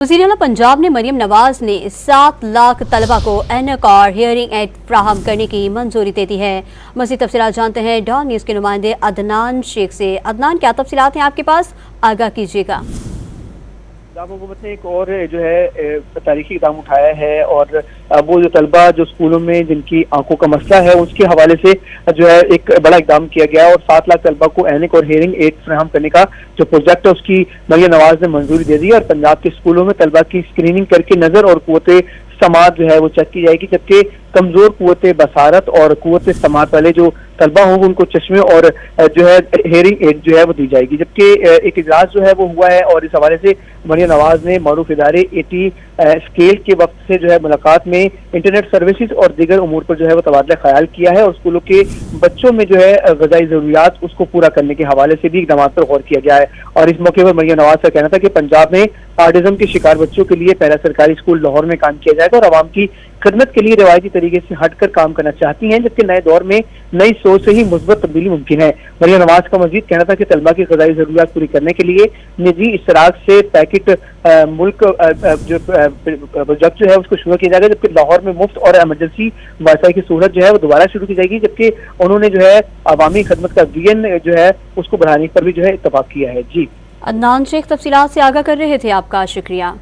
वज़ीर आला पंजाब ने मरियम नवाज ने 7 लाख तलबा को ऐनक और हियरिंग एड फ्राहम करने की मंजूरी दे दी है। मज़ीद तफसीलात जानते हैं डॉन न्यूज़ के नुमाइंदे अदनान शेख से। अदनान, क्या तफसीलात हैं आपके पास, आगाह कीजिएगा। पंजाब हुकूमत ने एक और जो है तारीखी इक़दाम उठाया है और वो जो तलबा जो स्कूलों में जिनकी आंखों का मसला है उसके हवाले से जो है एक बड़ा इक़दाम किया गया और 7 लाख तलबा को ऐनक और हियरिंग एड फराहम करने का जो प्रोजेक्ट है उसकी मरियम नवाज ने मंजूरी दे दी और पंजाब के स्कूलों में तलबा की स्क्रीनिंग करके नज़र और कुव्वत समात जो है वो चेक की जाएगी, जबकि कमजोर कुव्वत बसारत और कुव्वत समात वाले जो तलबा होंगे उनको चश्मे और जो है हेयरिंग एड जो है वो दी जाएगी। जबकि एक इजलास जो है वो हुआ है और इस हवाले से मरियम नवाज ने मारूफ इदारे एटी स्केल के वक्त से जो है मुलाकात में इंटरनेट सर्विसेज और दीगर उमूर पर जो है वो तबादला ख्याल किया है और स्कूलों के बच्चों में जो है ग़िज़ाई ज़रूरियात उसको पूरा करने के हवाले से भी इक़दाम पर गौर किया गया है। और इस मौके पर मरियम नवाज का कहना था कि पंजाब में ऑटिज़म के शिकार बच्चों के लिए पहला सरकारी स्कूल लाहौर में काम किया जाएगा और आवाम की खिदमत के लिए रिवायती तरीके से हटकर काम करना चाहती हैं, जबकि नए दौर में नई सोच से ही मुस्बत तब्दीली मुमकिन है। मरियम नवाज का मजीद कहना था कि तलबा की ग़िज़ाई ज़रूरियात पूरी करने के लिए निजी इश्तराक से पैकेट मुल्क जो प्रोजेक्ट जो है उसको शुरू किया जाएगा, जबकि लाहौर में मुफ्त और एमरजेंसी वाईफाई की सूरत जो है वो दोबारा शुरू की जाएगी, जबकि उन्होंने जो है अवामी खदमत का विजन जो है उसको बढ़ाने पर भी जो है इत्तफाक किया है। जी अदनान शेख तफसीलात से आगाह कर रहे थे, आपका शुक्रिया।